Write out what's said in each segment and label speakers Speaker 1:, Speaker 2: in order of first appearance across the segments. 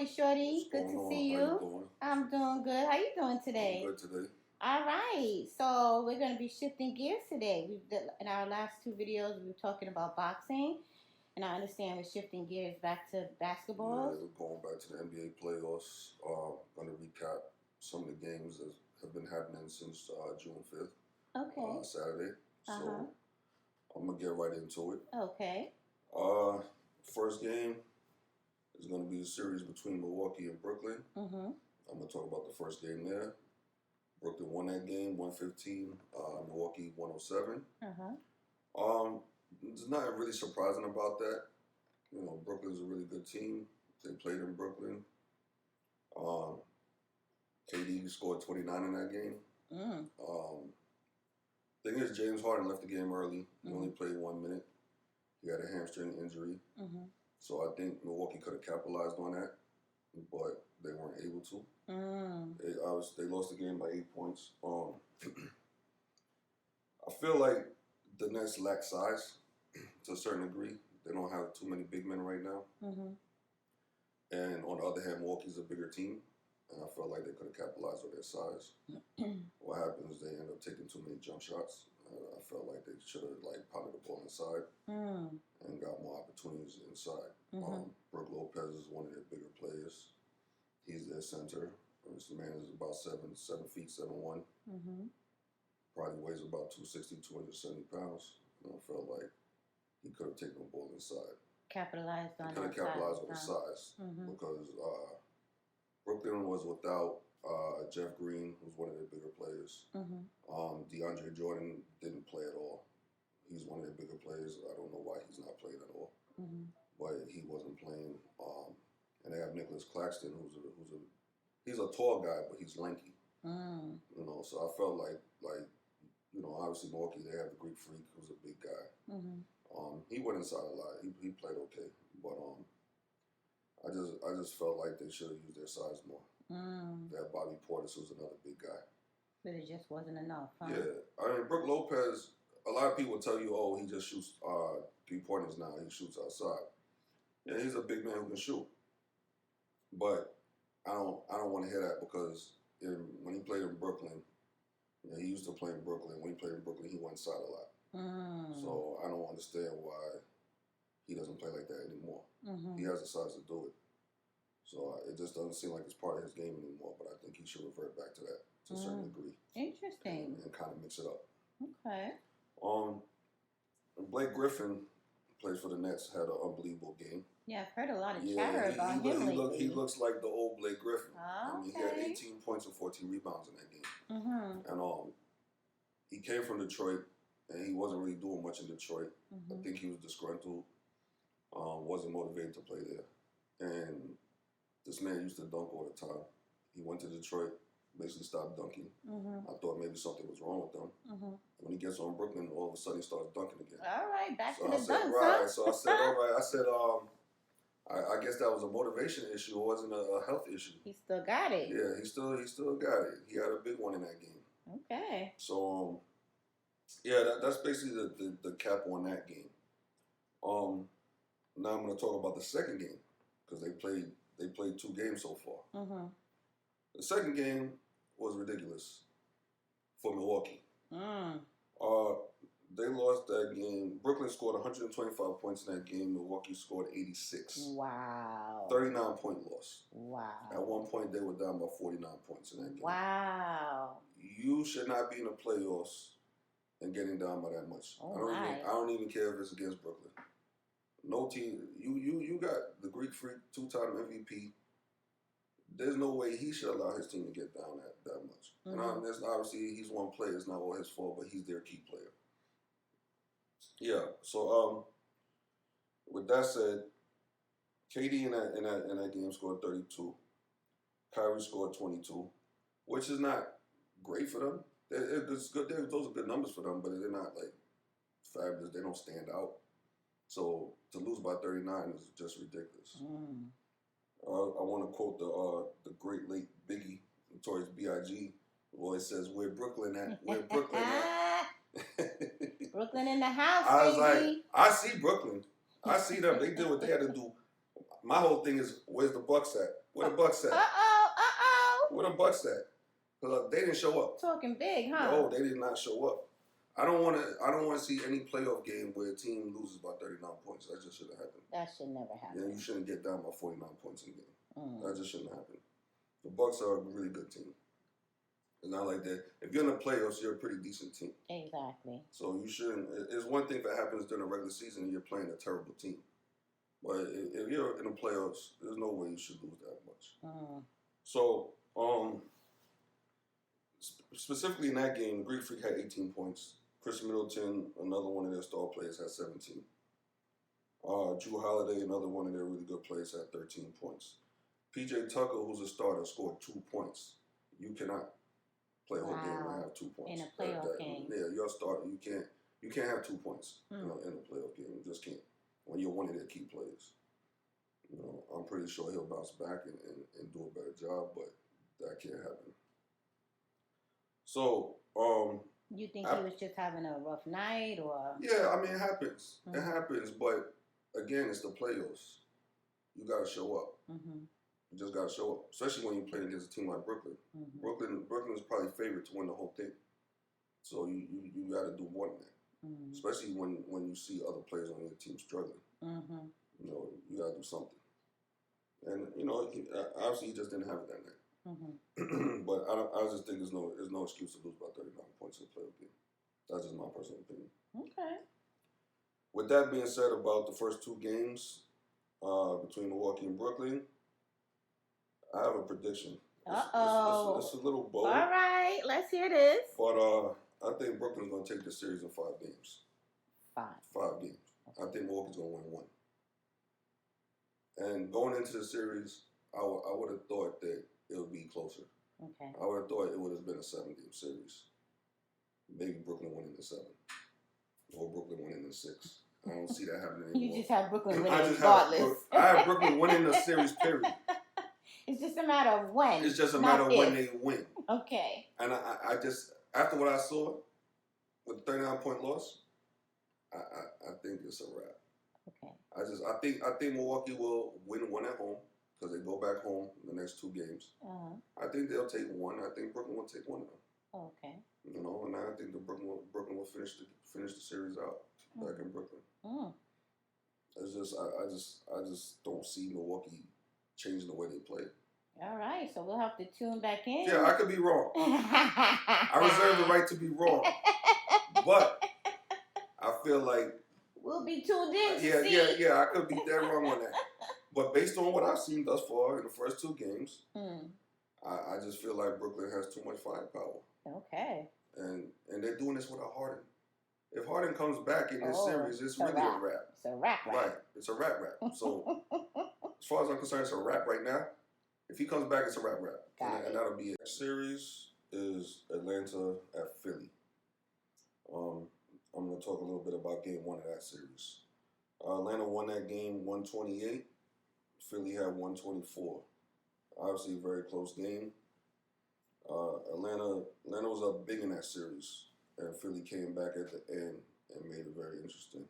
Speaker 1: Howdy, Shorty.
Speaker 2: What's
Speaker 1: Good
Speaker 2: going
Speaker 1: to
Speaker 2: on?
Speaker 1: see
Speaker 2: How
Speaker 1: you.
Speaker 2: you doing?
Speaker 1: I'm doing good. How you doing
Speaker 2: I'm
Speaker 1: today?
Speaker 2: good today.
Speaker 1: All right. So we're going to be shifting gears today. In our last two videos, we were talking about boxing, and I understand we're shifting gears back to basketballs.
Speaker 2: Yeah, we're going back to the NBA playoffs. Going to recap some of the games that have been happening since June 5th,
Speaker 1: Okay.
Speaker 2: Saturday.
Speaker 1: Uh huh.
Speaker 2: So I'm going to get right into it.
Speaker 1: Okay.
Speaker 2: First game is going to be a series between Milwaukee and Brooklyn.
Speaker 1: Mm-hmm.
Speaker 2: I'm going to talk about the first game there. Brooklyn won that game, 115. Milwaukee, 107.
Speaker 1: Uh-huh.
Speaker 2: There's nothing really surprising about that. You know, Brooklyn's a really good team. They played in Brooklyn. KD scored 29 in that game.
Speaker 1: Mm.
Speaker 2: Thing is, James Harden left the game early. He only played 1 minute. He had a hamstring injury.
Speaker 1: Mm-hmm.
Speaker 2: So I think Milwaukee could have capitalized on that, but they weren't able to.
Speaker 1: Mm.
Speaker 2: They lost the game by 8 points. I feel like the Nets lack size to a certain degree. They don't have too many big men right now.
Speaker 1: Mm-hmm.
Speaker 2: And on the other hand, Milwaukee's a bigger team. And I felt like they could have capitalized on their size. What happens is they end up taking too many jump shots. I felt like they should have pounded the ball inside and got more opportunities inside. Brook Lopez is one of their bigger players. He's their center. This man is about 7 feet 7'1". Probably weighs about 260, 270 pounds. And I felt like he could have taken the ball inside.
Speaker 1: Capitalized on
Speaker 2: Could have capitalized on the size because Brooklyn was without Jeff Green, who's one of their bigger players. DeAndre Jordan didn't play at all. He's one of their bigger players. I don't know why he's not playing at all, but he wasn't playing. And they have Nicholas Claxton, he's a tall guy, but he's lanky. You know, so I felt like obviously Milwaukee, they have the Greek Freak, who's a big guy. He went inside a lot. He played okay, but I just felt like they should have used their size more. They had Bobby Portis, who's another big guy.
Speaker 1: But it just wasn't enough, huh?
Speaker 2: Yeah, I mean Brook Lopez. A lot of people tell you, oh, he just shoots 3 pointers now. He shoots outside. Yeah, he's a big man who can shoot. But I don't want to hear that because when he played in Brooklyn, he used to play in Brooklyn. When he played in Brooklyn, he went inside a lot. So I don't understand why he doesn't play like that anymore. He has the size to do it. So it just doesn't seem like it's part of his game anymore. But I think he should revert back to that to a certain degree.
Speaker 1: Interesting.
Speaker 2: And kind of mix it up.
Speaker 1: Okay.
Speaker 2: Blake Griffin plays for the Nets. Had an unbelievable game.
Speaker 1: Yeah, I've heard a lot of chatter about him lately.
Speaker 2: He looks like the old Blake Griffin.
Speaker 1: Oh,
Speaker 2: I mean, he had 18 points and 14 rebounds in that game. And he came from Detroit, and he wasn't really doing much in Detroit. I think he was disgruntled, wasn't motivated to play there. And this man used to dunk all the time. He went to Detroit, basically stopped dunking. I thought maybe something was wrong with him. When he gets on Brooklyn, all of a sudden he starts dunking again.
Speaker 1: All right, back to the dunks,
Speaker 2: huh? So I said, all right. I said, I guess that was a motivation issue. It wasn't a health issue.
Speaker 1: He still got it.
Speaker 2: Yeah, he still got it. He had a big one in that game.
Speaker 1: Okay.
Speaker 2: So, that's basically the cap on that game. Now I'm going to talk about the second game because they played 2 games so far. The second game was ridiculous for Milwaukee. They lost that game. Brooklyn scored 125 points in that game. Milwaukee scored 86.
Speaker 1: Wow.
Speaker 2: 39-point loss.
Speaker 1: Wow.
Speaker 2: At one point, they were down by 49 points in that game.
Speaker 1: Wow.
Speaker 2: You should not be in the playoffs and getting down by that much. I don't even care if it's against Brooklyn. No team. You got the Greek Freak, 2-time MVP. There's no way he should allow his team to get down that much. And obviously, he's one player. It's not all his fault, but he's their key player. Yeah. So with that said, KD in that game scored 32. Kyrie scored 22, which is not great for them. It's good. Those are good numbers for them, but they're not like fabulous. They don't stand out. So to lose by 39 is just ridiculous. I want to quote the great late Biggie, Notorious B.I.G. who always says, "Where Brooklyn at? Where Brooklyn at?"
Speaker 1: Brooklyn in the house,
Speaker 2: I was
Speaker 1: baby.
Speaker 2: like, I see Brooklyn. I see them. They did what they had to do. my whole thing is, where's the Bucks at? Where the Bucks at? Where the Bucks at? Because they didn't show up.
Speaker 1: Talking big, huh?
Speaker 2: No, they did not show up. I don't want to see any playoff game where a team loses by 39 points. That just shouldn't happen.
Speaker 1: That should never happen.
Speaker 2: Yeah, you shouldn't get down by 49 points in a game. That just shouldn't happen. The Bucks are a really good team. It's not like that. If you're in the playoffs, you're a pretty decent team.
Speaker 1: Exactly. So
Speaker 2: you shouldn't. It's one thing that happens during the regular season and you're playing a terrible team. But if you're in the playoffs, there's no way you should lose that much. So, specifically in that game, Greek Freak had 18 points. Chris Middleton, another one of their star players, had 17. Drew Holiday, another one of their really good players, had 13 points. PJ Tucker, who's a starter, scored 2 points. You cannot play a whole game and have 2 points.
Speaker 1: In a playoff game.
Speaker 2: Yeah, you're a starter. You can't have 2 points in a playoff game. You just can't. When you're one of their key players. I'm pretty sure he'll bounce back and do a better job, but that can't happen. So,
Speaker 1: you think he was just having a rough night, or?
Speaker 2: Yeah, I mean, it happens. It happens, but again, it's the playoffs. You got to show up. You just got to show up, especially when you're playing against a team like Brooklyn. Brooklyn is probably favored to win the whole thing. So you got to do more than that, especially when you see other players on your team struggling. You got to do something. And obviously he just didn't have it that night. But I just think there's no excuse to lose by 39 points in a playoff game. That's just my personal opinion. Okay. With that being said, about the first 2 games between Milwaukee and Brooklyn, I have a prediction. It's a little bold.
Speaker 1: All right, let's hear this.
Speaker 2: But I think Brooklyn's going to take the series in 5 games. 5 games. Okay. I think Milwaukee's going to win 1. And going into the series, I would have thought that it would be closer. Okay. I would have thought it would have been a 7-game series. Maybe Brooklyn winning the 7, or Brooklyn winning the 6. I don't see that happening anymore.
Speaker 1: You just have Brooklyn winning regardless.
Speaker 2: I have Brooklyn winning the series, period.
Speaker 1: It's just a matter of when.
Speaker 2: It's just a matter of when they win.
Speaker 1: Okay.
Speaker 2: And I just, after what I saw with the 39-point loss, I think it's a wrap. Okay. I think Milwaukee will win 1 at home because they go back home in the next 2 games. I think they'll take 1. I think Brooklyn will take 1 of them. Okay. And I think Brooklyn will finish the series out back in Brooklyn. It's just I just don't see Milwaukee changing the way they play.
Speaker 1: All right, so we'll have to tune back in.
Speaker 2: Yeah, I could be wrong. I reserve the right to be wrong, but I feel like
Speaker 1: we'll be tuned in.
Speaker 2: Yeah. I could be dead wrong on that. But based on what I've seen thus far in the first 2 games, I just feel like Brooklyn has too much firepower. Okay. And they're doing this without Harden. If Harden comes back in this series, it's really a wrap.
Speaker 1: It's a wrap.
Speaker 2: Right. It's a wrap. So as far as I'm concerned, it's a wrap right now. If he comes back, it's a wrap. And that'll be it. Next series is Atlanta at Philly. I'm going to talk a little bit about game 1 of that series. Atlanta won that game 128. Philly had 124. Obviously, a very close game. Atlanta was up big in that series, and Philly came back at the end and made it very interesting.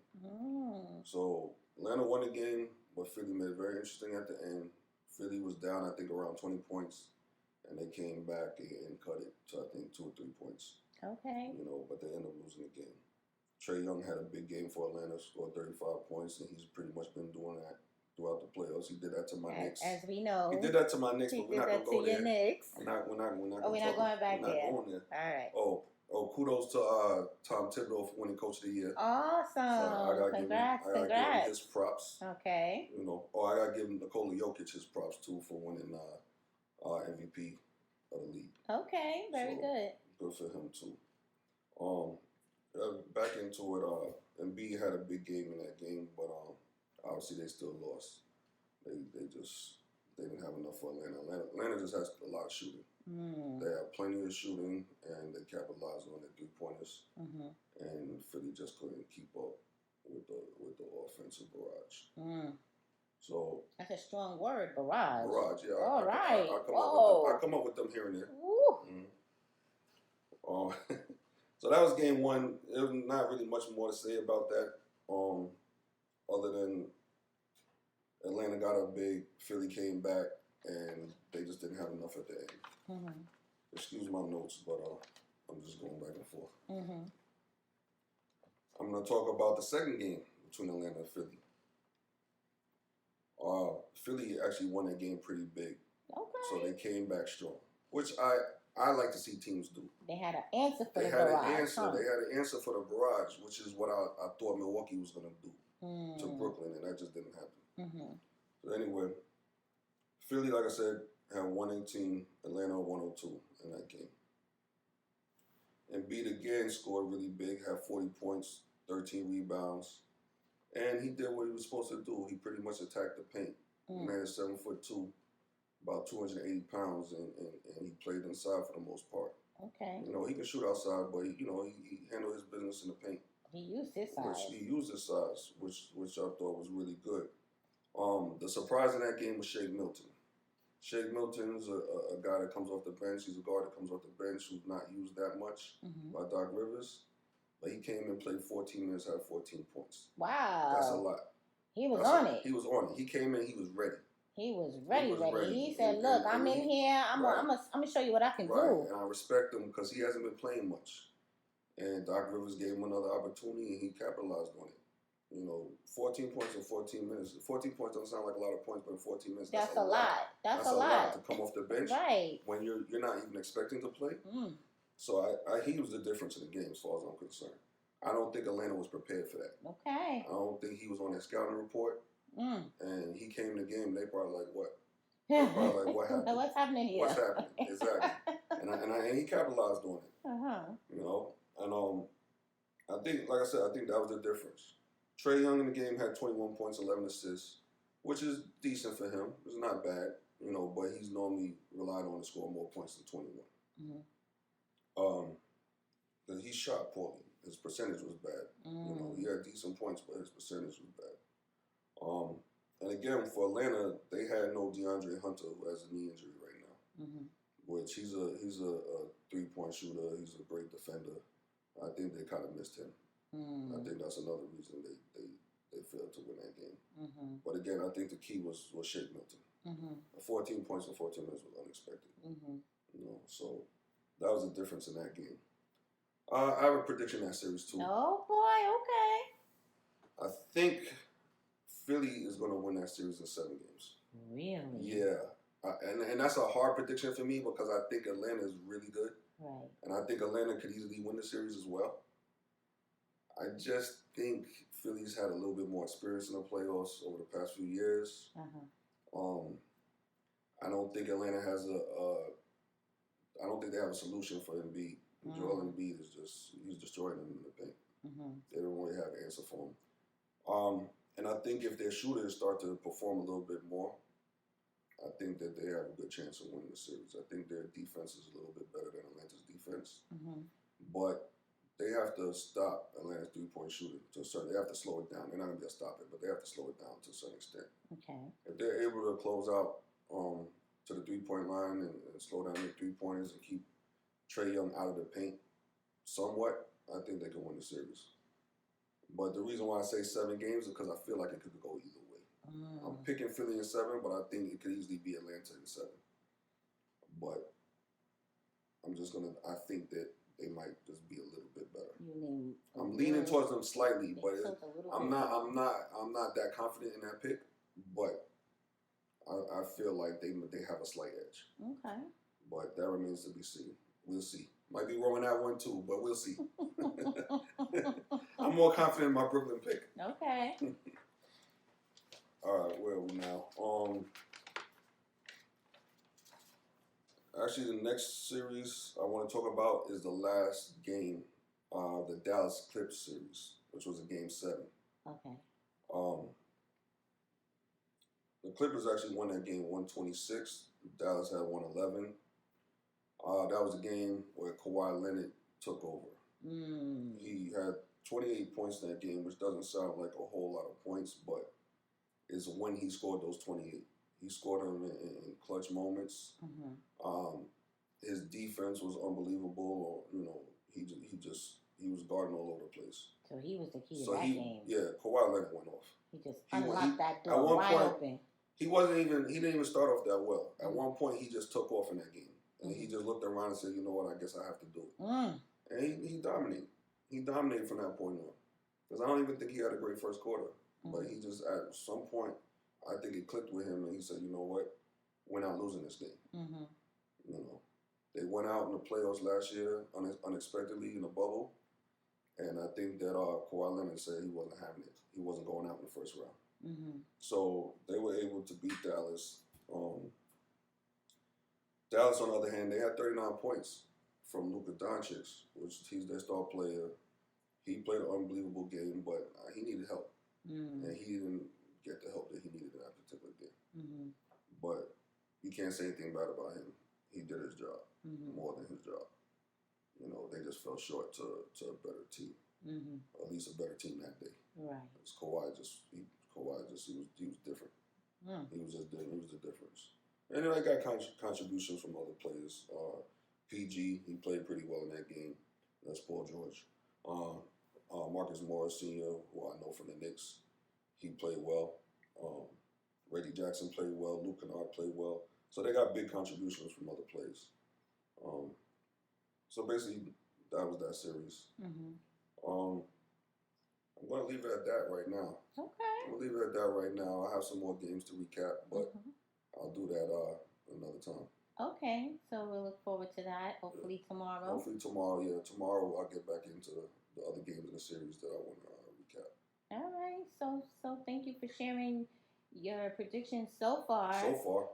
Speaker 2: So Atlanta won the game, but Philly made it very interesting at the end. Philly was down, I think, around 20 points, and they came back and cut it to, I think, 2 or 3 points. Okay. But they ended up losing the game. Trae Young had a big game for Atlanta, scored 35 points, and he's pretty much been doing that throughout the playoffs. He did that to my Knicks.
Speaker 1: As we know.
Speaker 2: He did that to my Knicks, but we're not going to go there.
Speaker 1: Knicks.
Speaker 2: We're not
Speaker 1: we're not going back there. All right.
Speaker 2: Oh, kudos to Tom Thibodeau for winning Coach of the Year.
Speaker 1: Awesome. So Congrats.
Speaker 2: I got to give him his props.
Speaker 1: Okay.
Speaker 2: I got to give Nikola Jokic his props, too, for winning MVP of the league.
Speaker 1: Okay, very good.
Speaker 2: Good for him, too. Back into it, Embiid had a big game in that game, but obviously they still lost. They didn't have enough for Atlanta. Atlanta just has a lot of shooting. They have plenty of shooting, and they capitalize on the 3-pointers. And Philly just couldn't keep up with the offensive barrage. So
Speaker 1: that's a strong word, barrage.
Speaker 2: Barrage, yeah.
Speaker 1: All right.
Speaker 2: I come up with them here and there. So that was game 1. There was not really much more to say about that, other than Atlanta got up big. Philly came back, and they just didn't have enough at the end. Mm-hmm. Excuse my notes, but I'm just going back and forth. Mm-hmm. I'm going to talk about the second game between Atlanta and Philly. Philly actually won that game pretty big. Okay. So they came back strong, which I like to see teams do.
Speaker 1: They had an answer for the barrage.
Speaker 2: They had an answer for the barrage, which is what I thought Milwaukee was going to do to Brooklyn, and that just didn't happen. Mm-hmm. So anyway, Philly, like I said, had 118, Atlanta 102 in that game. Embiid again scored really big, had 40 points, 13 rebounds, and he did what he was supposed to do. He pretty much attacked the paint. Man is 7'2", about 280 pounds, and he played inside for the most part. Okay. You know, he can shoot outside, but he handled his business in the paint.
Speaker 1: He used his size.
Speaker 2: He used his size, which I thought was really good. The surprise in that game was Shake Milton. Shake Milton's a guy that comes off the bench. He's a guard that comes off the bench who's not used that much by Doc Rivers. But he came and played 14 minutes, had 14 points. Wow. That's a lot.
Speaker 1: He was on it.
Speaker 2: He was on it. He came in, he was ready.
Speaker 1: He was ready. He said, look, I'm in here. I'm gonna show you what I can do.
Speaker 2: And I respect him because he hasn't been playing much. And Doc Rivers gave him another opportunity, and he capitalized on it. You know, 14 points in 14 minutes. 14 points don't sound like a lot of points, but in 14 minutes,
Speaker 1: that's a lot. That's a lot
Speaker 2: to come off the bench.
Speaker 1: Right.
Speaker 2: When you're not even expecting to play. So he was the difference in the game as far as I'm concerned. I don't think Atlanta was prepared for that. Okay. I don't think he was on that scouting report. And he came in the game, and they probably like, what? Probably like, what happened?
Speaker 1: What's happening here?
Speaker 2: What's happening? Exactly. and he capitalized on it. You know? And I think, like I said, I think that was the difference. Trae Young in the game had 21 points, 11 assists, which is decent for him. It's not bad, you know, but he's normally relied on to score more points than 21. He shot poorly. His percentage was bad. You know, he had decent points, but his percentage was bad. And again, for Atlanta, they had no DeAndre Hunter, who has a knee injury right now. Which he's a 3-point shooter. He's a great defender. I think they kind of missed him. I think that's another reason they failed to win that game. But again, I think the key was Shake Milton. 14 points in 14 minutes was unexpected. You know, so that was the difference in that game. I have a prediction in that series too.
Speaker 1: Oh boy, okay.
Speaker 2: I think Philly is going to win that series in 7 games.
Speaker 1: Really?
Speaker 2: Yeah. And that's a hard prediction for me because I think Atlanta is really good. Right. And I think Atlanta could easily win the series as well. I just think Philly's had a little bit more experience in the playoffs over the past few years. I don't think Atlanta has I don't think they have a solution for Embiid. Joel Embiid he's destroying them in the paint. They don't really have an answer for him. And I think if their shooters start to perform a little bit more, I think that they have a good chance of winning the series. I think their defense is a little bit better than Atlanta's defense. But they have to stop Atlanta's 3-point shooting to a certain. They have to slow it down. They're not going to be able to stop it, but they have to slow it down to a certain extent. Okay. If they're able to close out to the 3-point line and slow down their 3-pointers and keep Trae Young out of the paint somewhat, I think they can win the series. But the reason why I say 7 games is because I feel like it could go either way. I'm picking Philly in 7, but I think it could easily be Atlanta in 7. But I think that they might just be a little bit better. I'm leaning towards them slightly, but I'm not that confident in that pick. But I feel like they have a slight edge. Okay. But that remains to be seen. We'll see. Might be wrong in that one too, but we'll see. I'm more confident in my Brooklyn pick.
Speaker 1: Okay.
Speaker 2: All right, where are we now? Actually, the next series I want to talk about is the last game, the Dallas Clips series, which was a game 7. Okay. The Clippers actually won that game 126. Dallas had 111. That was a game where Kawhi Leonard took over. He had 28 points in that game, which doesn't sound like a whole lot of points, but it's when he scored those 28. He scored them in clutch moments. His defense was unbelievable. You know, he was guarding all over the place.
Speaker 1: So he was the key
Speaker 2: So
Speaker 1: to that game.
Speaker 2: Yeah, Kawhi Leonard went off.
Speaker 1: He just unlocked that door
Speaker 2: at one
Speaker 1: wide
Speaker 2: point,
Speaker 1: open.
Speaker 2: He didn't even start off that well. At one point, he just took off in that game. And he just looked around and said, you know what, I guess I have to do it. And he dominated. He dominated from that point on. Because I don't even think he had a great first quarter. But he just, at some point, I think it clicked with him and he said, you know what, we're not losing this game. You know, they went out in the playoffs last year unexpectedly in the bubble. And I think that Kawhi Leonard said he wasn't having it. He wasn't going out in the first round. So they were able to beat Dallas. Dallas, on the other hand, they had 39 points from Luka Doncic, which he's their star player. He played an unbelievable game, but he needed help. And he didn't get the help that he needed in that particular game. But you can't say anything bad about him. He did his job, more than his job. You know, they just fell short to a better team, or at least a better team that day.
Speaker 1: Right.
Speaker 2: Because Kawhi was different. He was the difference. And then I got contributions from other players. PG, he played pretty well in that game. That's Paul George. Marcus Morris Sr., who I know from the Knicks, he played well. Reggie Jackson played well. Luke Kennard played well. So they got big contributions from other players. So basically, that was that series. I'm going to leave it at that right now.
Speaker 1: Okay.
Speaker 2: I'm going to leave it at that right now. I have some more games to recap, but I'll do that another time.
Speaker 1: Okay, so we'll look forward to that. Hopefully tomorrow.
Speaker 2: Tomorrow I'll get back into the other games in the series that I want to recap.
Speaker 1: All right, so thank you for sharing your predictions so far.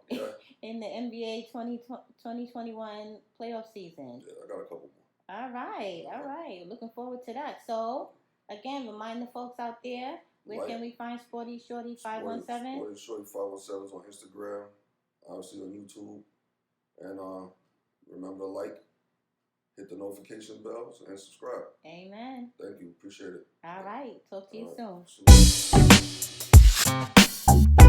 Speaker 2: Yeah.
Speaker 1: In the NBA 2021 playoff season.
Speaker 2: Yeah, I got a couple more.
Speaker 1: All right. Looking forward to that. So, again, remind the folks out there, where can we find Sporty Shorty 517?
Speaker 2: Sporty Shorty 517 is on Instagram, obviously on YouTube. And remember to like, hit the notification bells, and subscribe.
Speaker 1: Amen.
Speaker 2: Thank you. Appreciate it.
Speaker 1: All right. Talk to you soon.
Speaker 2: Soon.